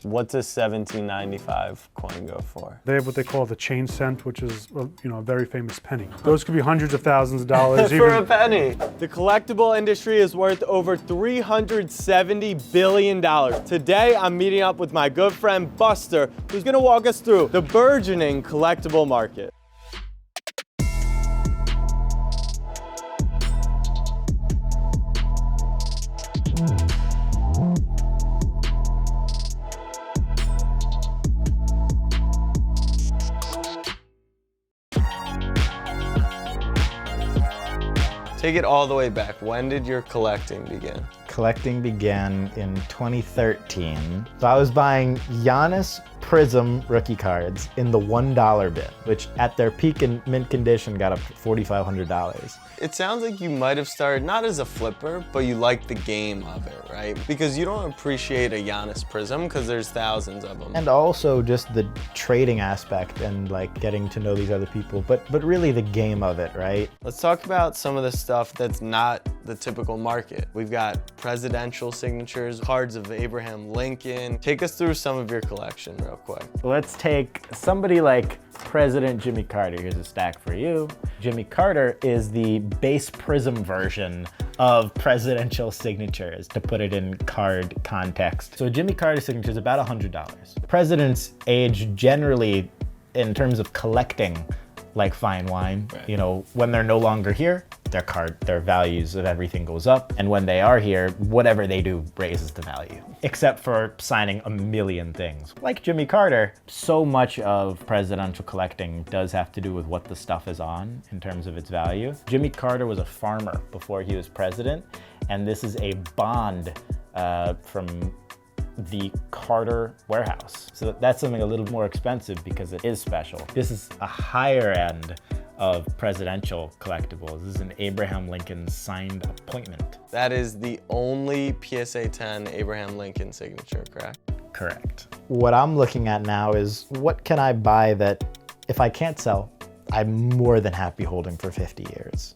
What's a 1795 coin go for? They have what they call the chain cent, which is a very famous penny. Those could be hundreds of thousands of dollars. For a penny. The collectible industry is worth over $370 billion. Today, I'm meeting up with my good friend Buster, who's gonna walk us through the burgeoning collectible market. Take it all the way back. When did your collecting begin? Collecting began in 2013. So I was buying Giannis Prism rookie cards in the $1 bin, which at their peak in mint condition got up to $4,500. It sounds like you might have started not as a flipper, but you like the game of it, right? Because you don't appreciate a Giannis Prism because there's thousands of them. And also just the trading aspect and like getting to know these other people, but really the game of it, right? Let's talk about some of the stuff that's not the typical market. We've got presidential signatures, cards of Abraham Lincoln. Take us through some of your collection real quick. Let's take somebody like President Jimmy Carter. Here's a stack for you. Jimmy Carter is the base Prism version of presidential signatures, to put it in card context. So Jimmy Carter signature is about $100. Presidents age generally, in terms of collecting, like fine wine. Right. You know, when they're no longer here, their values of everything goes up. And when they are here, whatever they do raises the value. Except for signing a million things. Like Jimmy Carter, so much of presidential collecting does have to do with what the stuff is on in terms of its value. Jimmy Carter was a farmer before he was president, and this is a bond from the Carter warehouse. So that's something a little more expensive because it is special. This is a higher end of presidential collectibles. This is an Abraham Lincoln signed appointment. That is the only PSA 10 Abraham Lincoln signature, correct? Correct. What I'm looking at now is what can I buy that if I can't sell, I'm more than happy holding for 50 years.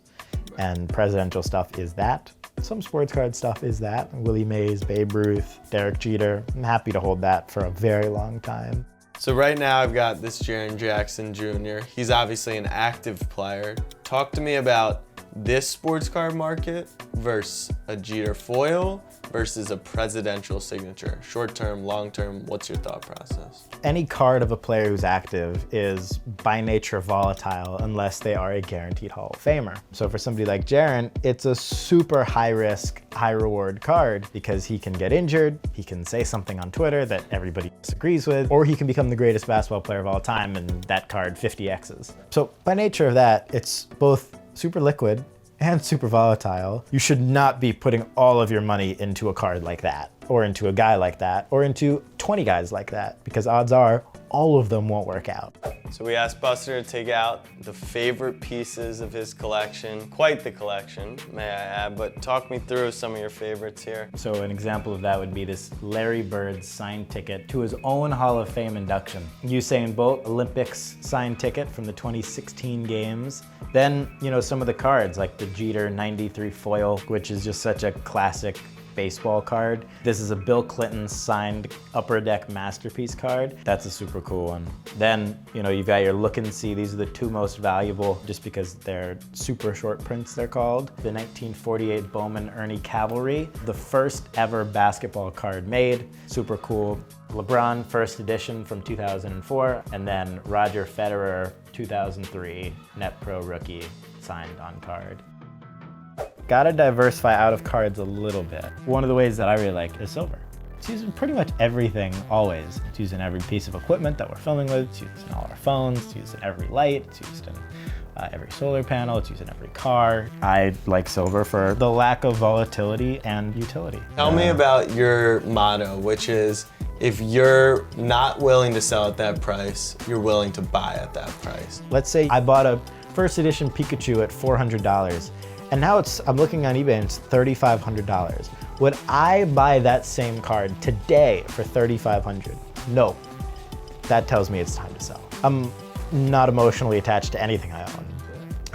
And presidential stuff is that. Some sports card stuff is that. Willie Mays, Babe Ruth, Derek Jeter. I'm happy to hold that for a very long time. So right now I've got this Jaren Jackson Jr. He's obviously an active player. Talk to me about this sports card market versus a Jeter foil versus a presidential signature. Short term, long term, what's your thought process? Any card of a player who's active is by nature volatile unless they are a guaranteed Hall of Famer. So for somebody like Jaren, it's a super high risk, high reward card because he can get injured, he can say something on Twitter that everybody disagrees with, or he can become the greatest basketball player of all time and that card 50Xs. So by nature of that, it's both super liquid and super volatile. You should not be putting all of your money into a card like that, or into a guy like that, or into 20 guys like that, because odds are all of them won't work out. So we asked Buster to take out the favorite pieces of his collection, quite the collection, may I add, but talk me through some of your favorites here. So an example of that would be this Larry Bird signed ticket to his own Hall of Fame induction. Usain Bolt Olympics signed ticket from the 2016 games. Then, you know, some of the cards like the Jeter 93 foil, which is just such a classic baseball card. This is a Bill Clinton signed Upper Deck Masterpiece card. That's a super cool one. Then, you know, you've got your look and see. These are the two most valuable just because they're super short prints, they're called. The 1948 Bowman Ernie Cavalry, the first ever basketball card made. Super cool. LeBron first edition from 2004, and then Roger Federer 2003 Net Pro rookie signed on card. Gotta diversify out of cards a little bit. One of the ways that I really like is silver. It's used in pretty much everything, always. It's used in every piece of equipment that we're filming with. It's used in all our phones. It's used in every light. It's used in every solar panel. It's used in every car. I like silver for the lack of volatility and utility. Tell me about your motto, which is, if you're not willing to sell at that price, you're willing to buy at that price. Let's say I bought a first edition Pikachu at $400. And now I'm looking on eBay and it's $3,500. Would I buy that same card today for $3,500? No. That tells me it's time to sell. I'm not emotionally attached to anything I own.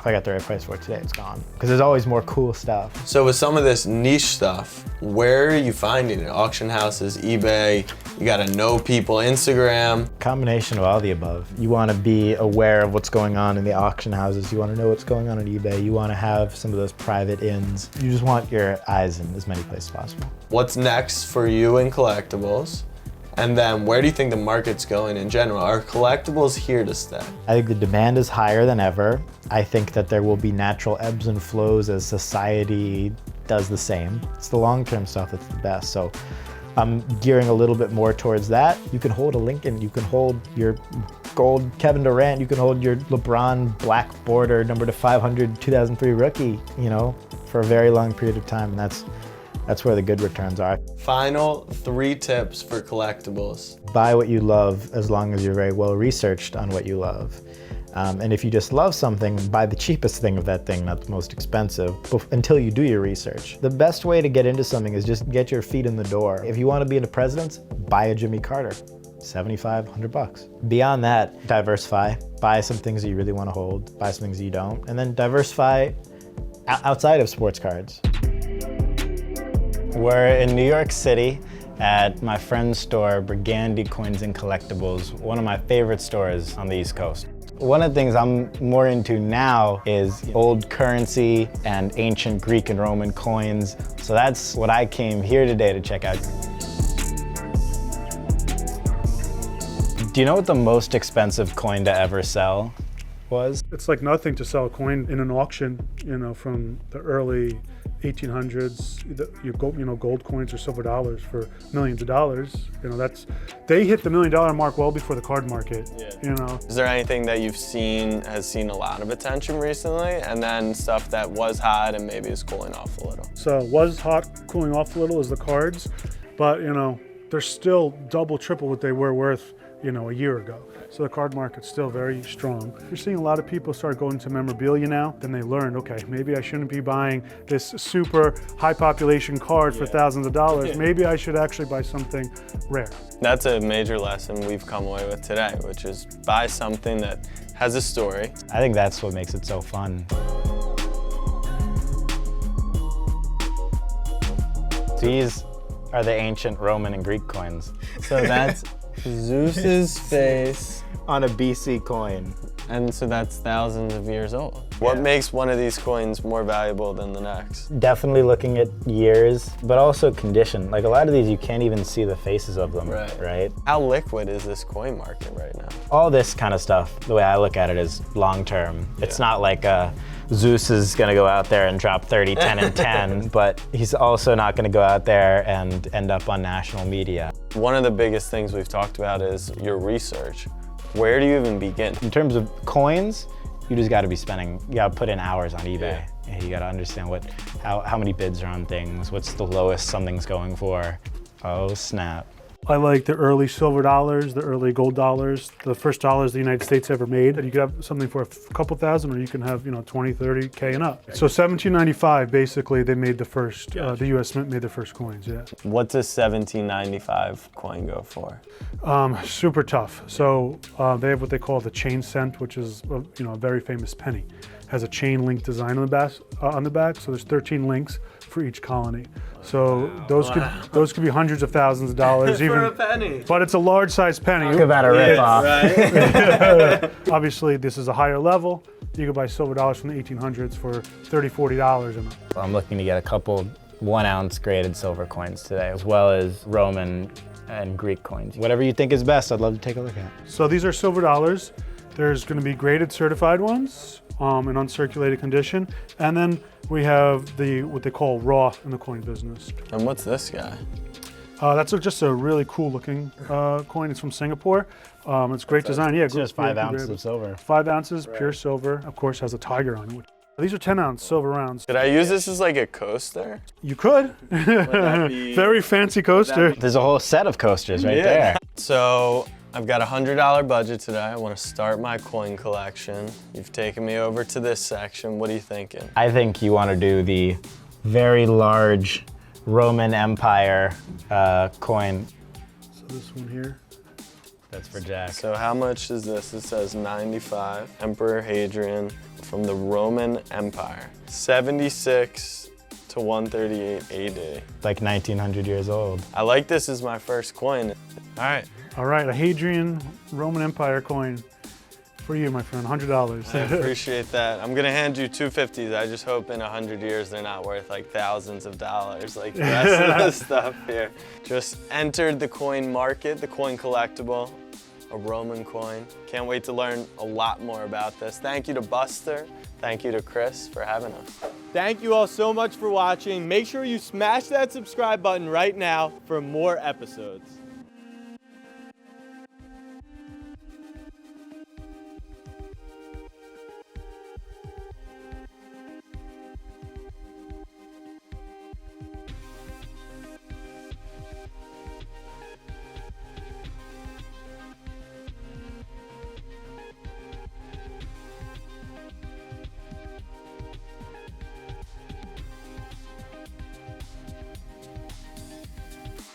if I got the right price for it today, it's gone. Because there's always more cool stuff. So with some of this niche stuff, where are you finding it? Auction houses, eBay, you gotta know people, Instagram. Combination of all the above. You want to be aware of what's going on in the auction houses. You want to know what's going on eBay. You want to have some of those private ins. You just want your eyes in as many places as possible. What's next for you in collectibles? And then where do you think the market's going in general? Are collectibles here to stay? I think the demand is higher than ever. I think that there will be natural ebbs and flows as society does the same. It's the long-term stuff that's the best. So I'm gearing a little bit more towards that. You can hold a Lincoln, you can hold your gold Kevin Durant, you can hold your LeBron black border number to 500 2003 rookie, you know, for a very long period of time. And that's where the good returns are. Final 3 tips for collectibles. Buy what you love as long as you're very well researched on what you love. And if you just love something, buy the cheapest thing of that thing, not the most expensive, until you do your research. The best way to get into something is just get your feet in the door. If you want to be into presidents, buy a Jimmy Carter, 75, 100 bucks. Beyond that, diversify. Buy some things that you really want to hold, buy some things that you don't, and then diversify outside of sports cards. We're in New York City at my friend's store, Brigandy Coins and Collectibles, one of my favorite stores on the East Coast. One of the things I'm more into now is old currency and ancient Greek and Roman coins. So that's what I came here today to check out. Do you know what the most expensive coin to ever sell was? It's like nothing to sell a coin in an auction, you know, from the early 1800s. Gold coins or silver dollars for millions of dollars. You know, they hit the $1 million mark well before the card market. Yeah. You know. Is there anything that you've has seen a lot of attention recently, and then stuff that was hot and maybe is cooling off a little? So was hot, cooling off a little is the cards, but you know, they're still double, triple what they were worth, you know, a year ago. So the card market's still very strong. You're seeing a lot of people start going to memorabilia now. Then they learned, okay, maybe I shouldn't be buying this super high population card for thousands of dollars. Yeah. Maybe I should actually buy something rare. That's a major lesson we've come away with today, which is buy something that has a story. I think that's what makes it so fun. These are the ancient Roman and Greek coins. So that's Zeus's face on a BC coin. And so that's thousands of years old. What makes one of these coins more valuable than the next? Definitely looking at years, but also condition. Like a lot of these, you can't even see the faces of them, right? How liquid is this coin market right now? All this kind of stuff, the way I look at it is long term. Yeah. It's not like Zeus is gonna go out there and drop 30, 10, and 10, but he's also not gonna go out there and end up on national media. One of the biggest things we've talked about is your research. Where do you even begin? In terms of coins, you just gotta be spending, you gotta put in hours on eBay. Yeah. You gotta understand how many bids are on things, what's the lowest something's going for. Oh snap. I like the early silver dollars, the early gold dollars, the first dollars the United States ever made. You could have something for a couple thousand, or you can have, 20, 30K and up. So 1795, basically, they made the first, the US Mint made the first coins, yeah. What's a 1795 coin go for? Super tough. So they have what they call the chain cent, which is, a very famous penny. Has a chain link design on the back, so there's 13 links for each colony. So those could be hundreds of thousands of dollars even for a penny. But it's a large size penny. Talk about a ripoff. Right? Obviously, this is a higher level. You could buy silver dollars from the 1800s for $30, $40 a month. I'm looking to get a couple 1 ounce graded silver coins today, as well as Roman and Greek coins. Whatever you think is best, I'd love to take a look at. So these are silver dollars. There's going to be graded certified ones in uncirculated condition, and then we have what they call raw in the coin business. And what's this guy? That's just a really cool looking coin. It's from Singapore. It's great design. Yeah, it's just 5 ounces of silver. 5 ounces, pure silver. Of course, has a tiger on it. These are 10-ounce silver rounds. Could I use this as like a coaster? You could. Would that be... Very fancy coaster. There's a whole set of coasters right there. So I've got a $100 budget today. I want to start my coin collection. You've taken me over to this section. What are you thinking? I think you want to do the very large Roman Empire coin. So this one here. That's for Jack. So how much is this? It says 95. Emperor Hadrian, from the Roman Empire, 76 to 138 AD. Like 1900 years old. I like this as my first coin. All right. All right, a Hadrian Roman Empire coin for you, my friend, $100. I appreciate that. I'm gonna hand you 250s. I just hope in 100 years they're not worth like thousands of dollars like the rest of the stuff here. Just entered the coin market, the coin collectible, a Roman coin. Can't wait to learn a lot more about this. Thank you to Buster. Thank you to Chris for having us. Thank you all so much for watching. Make sure you smash that subscribe button right now for more episodes.